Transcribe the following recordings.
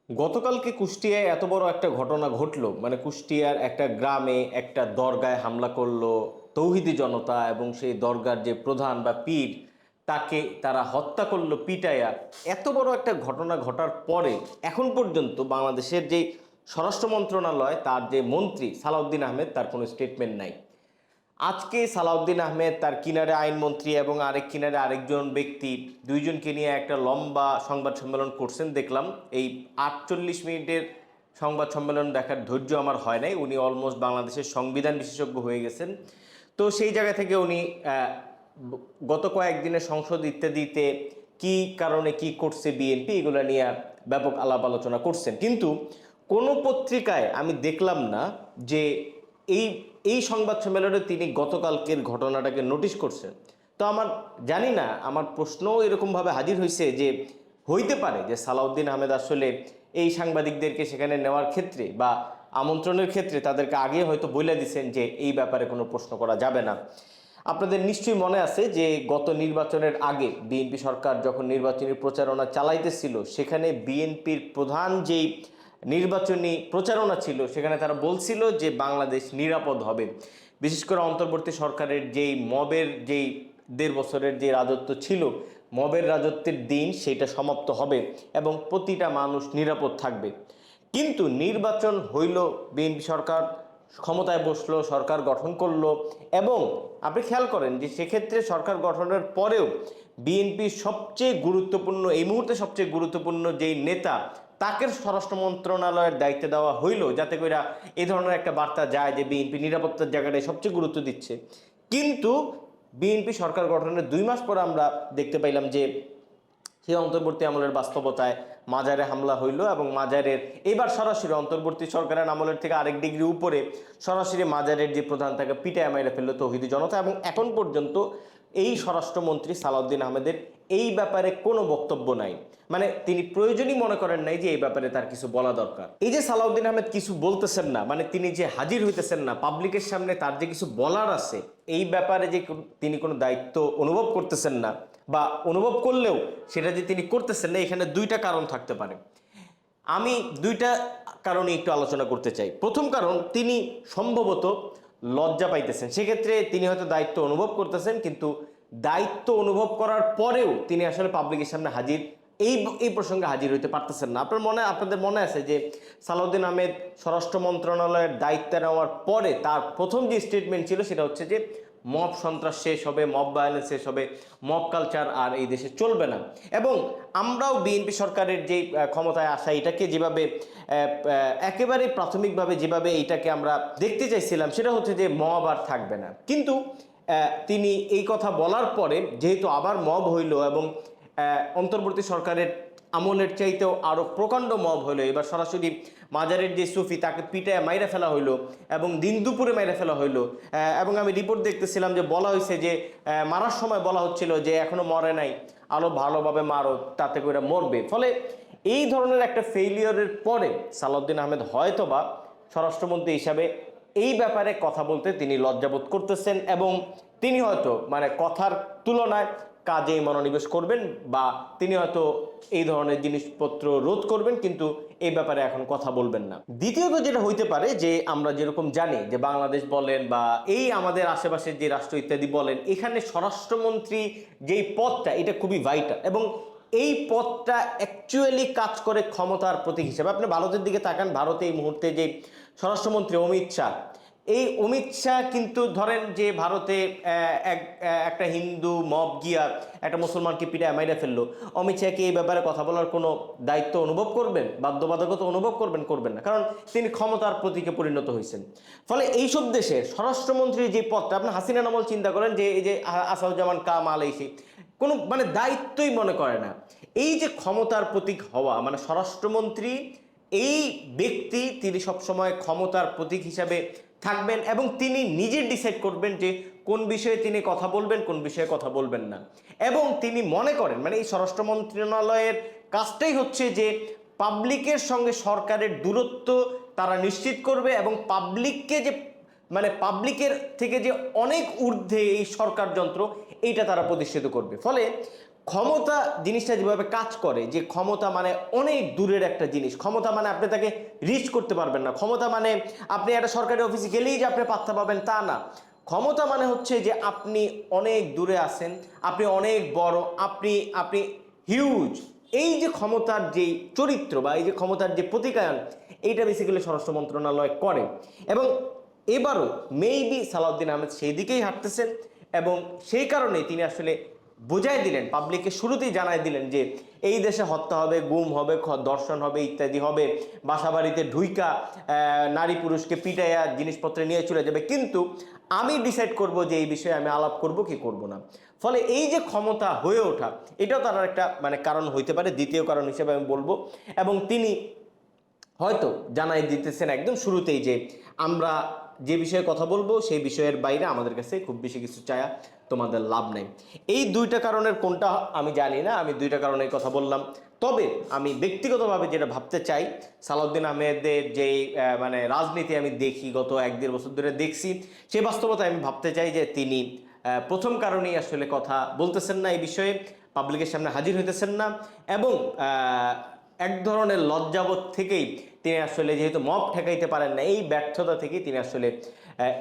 গতকালকে কুষ্টিয়ায় এত বড় একটা ঘটনা ঘটলো, মানে কুষ্টিয়ার একটা গ্রামে একটা দরগায় হামলা করলো তৌহিদি জনতা, এবং সেই দরগার যে প্রধান বা পীর তাকে তারা হত্যা করলো পিটাইয়া। এত বড় একটা ঘটনা ঘটার পরে এখন পর্যন্ত বাংলাদেশের যে স্বরাষ্ট্র মন্ত্রণালয়, তার যে মন্ত্রী সালাউদ্দিন আহমেদ, তার কোনো স্টেটমেন্ট নাই। আজকে সালাউদ্দিন আহমেদ তার কিনারে আইনমন্ত্রী এবং আরেক কিনারে আরেকজন ব্যক্তি, দুইজনকে নিয়ে একটা লম্বা সংবাদ সম্মেলন করছেন দেখলাম। এই 48 মিনিটের সংবাদ সম্মেলন দেখার ধৈর্য আমার হয় নাই। উনি অলমোস্ট বাংলাদেশের সংবিধান বিশেষজ্ঞ হয়ে গেছেন। তো সেই জায়গা থেকে উনি গত কয়েকদিনের সংসদ ইত্যাদিতে কি কারণে কি করছে বিএনপি, এগুলো নিয়ে ব্যাপক আলাপ আলোচনা করছেন, কিন্তু কোনো পত্রিকায় আমি দেখলাম না যে এই এই সংবাদ সম্মেলনে তিনি গতকালকের ঘটনাটাকে নোটিশ করছেন। তো আমার জানি না, আমার প্রশ্নও এরকমভাবে হাজির হয়েছে যে হইতে পারে যে সালাউদ্দিন আহমেদ আসলে এই সাংবাদিকদেরকে সেখানে নেওয়ার ক্ষেত্রে বা আমন্ত্রণের ক্ষেত্রে তাদেরকে আগে হয়তো বলে দিচ্ছেন যে এই ব্যাপারে কোনো প্রশ্ন করা যাবে না। আপনাদের নিশ্চয়ই মনে আছে যে গত নির্বাচনের আগে বিএনপি সরকার যখন নির্বাচনী প্রচারণা চালাইতেছিল, সেখানে বিএনপির প্রধান যেই নির্বাচনী প্রচারণা ছিল সেখানে তারা বলছিল যে বাংলাদেশ নিরাপদ হবে। বিশেষ করে অন্তর্বর্তী সরকারের যেই মবের যেই 1.5 বছরের যে রাজত্ব ছিল, মবের রাজত্বের দিন সেটা সমাপ্ত হবে এবং প্রতিটা মানুষ নিরাপদ থাকবে। কিন্তু নির্বাচন হইল, বিএনপি সরকার ক্ষমতায় বসলো, সরকার গঠন করলো, এবং আপনি খেয়াল করেন যে সেক্ষেত্রে সরকার গঠনের পরেও বিএনপির সবচেয়ে গুরুত্বপূর্ণ, এই মুহূর্তে সবচেয়ে গুরুত্বপূর্ণ যেই নেতা, তাকে স্বরাষ্ট্র মন্ত্রণালয়ের দায়িত্ব দেওয়া হইল, যাতে করে এই ধরনের একটা বার্তা যায় যে বিএনপি নিরাপত্তার জায়গাটায় সবচেয়ে গুরুত্ব দিচ্ছে। কিন্তু বিএনপি সরকার গঠনের 2 মাস পর আমরা দেখতে পাইলাম যে সেই অন্তর্বর্তী আমলের বাস্তবতায় মাজারে হামলা হইল, এবং মাজারের এবার সরাসরি অন্তর্বর্তী সরকারের আমলের থেকে আরেক ডিগ্রি উপরে সরাসরি মাজারের যে প্রধান তাকে পিটায় মাইরে ফেললো তৌহিদি জনতা। এবং এখন পর্যন্ত এই স্বরাষ্ট্রমন্ত্রী সালাউদ্দিন আহমেদের এই ব্যাপারে কোনো বক্তব্য নাই, মানে তিনি প্রয়োজনই মনে করেন নাই যে এই ব্যাপারে তার কিছু বলা দরকার। এই যে সালাউদ্দিন আহমেদ কিছু বলতেছেন না, মানে তিনি যে হাজির হইতেছেন না পাবলিকের সামনে, তার যে কিছু বলার আছে এই ব্যাপারে যে তিনি কোনো দায়িত্ব অনুভব করতেছেন না, বা অনুভব করলেও সেটা যে তিনি করতেছেন না, এখানে 2টা কারণ থাকতে পারে। আমি 2টা কারণে একটু আলোচনা করতে চাই। প্রথম কারণ, তিনি সম্ভবত লজ্জা পাইতেছেন। সেক্ষেত্রে তিনি হয়তো দায়িত্ব অনুভব করতেছেন, কিন্তু দায়িত্ব অনুভব করার পরেও তিনি আসলে পাবলিকের সামনে হাজির, এই প্রসঙ্গে হাজির হইতে পারতেছেন না। আপনাদের মনে আছে যে সালাউদ্দিন আহমেদ স্বরাষ্ট্র মন্ত্রণালয়ের দায়িত্ব নেওয়ার পরে তার প্রথম যে স্টেটমেন্ট ছিল সেটা হচ্ছে যে মব সন্ত্রাস শেষ হবে, মব ভায়োলেন্স শেষ হবে, মব কালচার আর এই দেশে চলবে না। এবং আমরাও বিএনপি সরকারের যে ক্ষমতায় আসা, এটাকে যেভাবে একেবারে প্রাথমিকভাবে যেভাবে এইটাকে আমরা দেখতে চাইছিলাম, সেটা হচ্ছে যে মব আর থাকবে না। কিন্তু তিনি এই কথা বলার পরে যেহেতু আবার মব হইল, এবং অন্তর্বর্তী সরকারের আমলের চাইতেও আরও প্রকাণ্ড মব হইলো, এবার সরাসরি মাজারের যে সুফি তাকে পিটায় মাইরা ফেলা হইলো, এবং দিন দুপুরে মাইরা ফেলা হইলো। এবং আমি রিপোর্ট দেখতেছিলাম যে বলা হয়েছে যে মারার সময় বলা হচ্ছিল যে এখনো মরে নাই, আরো ভালোভাবে মারো, তাতে করে মরবে। ফলে এই ধরনের একটা ফেইলিয়রের পরে সালাউদ্দিন আহমেদ হয়তোবা স্বরাষ্ট্রমন্ত্রী হিসাবে এই ব্যাপারে কথা বলতে তিনি লজ্জাবোধ করতেছেন, এবং তিনি হয়তো মানে কথার তুলনায় কাজেই মনোনিবেশ করবেন, বা তিনি হয়তো এই ধরনের জিনিসপত্র রোধ করবেন, কিন্তু এই ব্যাপারে এখন কথা বলবেন না। দ্বিতীয়ত যেটা হইতে পারে যে আমরা যেরকম জানি যে বাংলাদেশ বলেন বা এই আমাদের আশেপাশের যে রাষ্ট্র ইত্যাদি বলেন, এখানে স্বরাষ্ট্রমন্ত্রী যেই পদটা, এটা খুবই ভাইটাল, এবং এই পদটা অ্যাকচুয়ালি কাজ করে ক্ষমতার প্রতীক হিসেবে। আপনি ভারতের দিকে তাকান, ভারতে এই মুহূর্তে যে স্বরাষ্ট্রমন্ত্রী অমিত শাহ, এই অমিত শাহ কিন্তু ধরেন যে ভারতে একটা হিন্দু মব গিয়া একটা মুসলমানকে পিটায় মাইরা ফেললো, অমিত শাহকে এই ব্যাপারে কথা বলার কোনো দায়িত্ব অনুভব করবেন, বাধ্যবাধকতা অনুভব করবেন না, কারণ তিনি ক্ষমতার প্রতীকে পরিণত হয়েছেন। ফলে এইসব দেশের স্বরাষ্ট্রমন্ত্রীর যে পদটা, আপনি হাসিনা আমল চিন্তা করেন যে এই যে আসাদুজ্জামান কা মালয়েশি কোনো মানে দায়িত্বই মনে করে না। এই যে ক্ষমতার প্রতীক হওয়া, মানে স্বরাষ্ট্রমন্ত্রী এই ব্যক্তি, তিনি সবসময় ক্ষমতার প্রতীক হিসাবে থাকবেন, এবং তিনি নিজে ডিসাইড করবেন যে কোন বিষয়ে তিনি কথা বলবেন, কোন বিষয়ে কথা বলবেন না। এবং তিনি মনে করেন, মানে এই স্বরাষ্ট্র মন্ত্রণালয়ের কাজটাই হচ্ছে যে পাবলিকের সঙ্গে সরকারের দূরত্ব তারা নিশ্চিত করবে, এবং পাবলিককে যে মানে পাবলিকের থেকে যে অনেক ঊর্ধ্বে এই সরকার যন্ত্র, এইটা তারা প্রতিষ্ঠিত করবে। ফলে ক্ষমতা জিনিসটা যেভাবে কাজ করে, যে ক্ষমতা মানে অনেক দূরের একটা জিনিস। ক্ষমতা মানে আপনি তাকে রিচ করতে পারবেন না। ক্ষমতা মানে আপনি একটা সরকারি অফিসে গেলেই যে আপনি পাত্তা পাবেন তা না। ক্ষমতা মানে হচ্ছে যে আপনি অনেক দূরে আছেন, আপনি অনেক বড়, আপনি আপনি হিউজ। এই যে ক্ষমতার যে চরিত্র বা এই যে ক্ষমতার যে প্রতিকায়ন, এইটা বেসিক্যালি স্বরাষ্ট্র মন্ত্রণালয় করে। এবং এবারও মেবি সালাউদ্দিন আহমেদ সেই দিকেই হাঁটতেছেন, এবং সেই কারণে তিনি আসলে বুঝাই দিলেন, পাবলিককে শুরুতেই জানাই দিলেন যে এই দেশে হত্যা হবে, গুম হবে, ধর্ষণ হবে, ইত্যাদি হবে, বাসাবাড়িতে ঢুইকা নারী পুরুষকে পিটাইয়া জিনিসপত্র নিয়ে চলে যাবে, কিন্তু আমি ডিসাইড করব যে এই বিষয়ে আমি আলাপ করব কি করব না। ফলে এই যে ক্ষমতা হয়ে ওঠা, এটাও তার একটা মানে কারণ হইতে পারে, দ্বিতীয় কারণ হিসেবে আমি বলবো। এবং তিনি হয়তো জানাই দিতেছেন একদম শুরুতেই যে আমরা যে বিষয়ে কথা বলবো সেই বিষয়ের বাইরে আমাদের কাছে খুব বেশি কিছু চায়া তোমাদের লাভ নাই। এই দুইটা কারণের কোনটা আমি জানি না, আমি দুইটা কারণের কথা বললাম। তবে আমি ব্যক্তিগতভাবে যেটা ভাবতে চাই, সালাউদ্দিন আহমেদের যে মানে রাজনীতি আমি দেখি, গত 1-1.5 বছর ধরে দেখছি, সেই বাস্তবতায় আমি ভাবতে চাই যে তিনি প্রথম কারণেই আসলে কথা বলতেছেন না, এই বিষয়ে পাবলিকের সামনে হাজির হইতেছেন না, এবং এক ধরনের লজ্জাবোধ থেকেই তিনি আসলে, যেহেতু মব ঠেকাইতে পারেন না, এই ব্যর্থতা থেকেই তিনি আসলে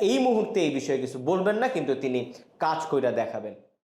এই মুহূর্তে এই বিষয়ে কিছু বলবেন না, কিন্তু তিনি কাজ কইরা দেখাবেন।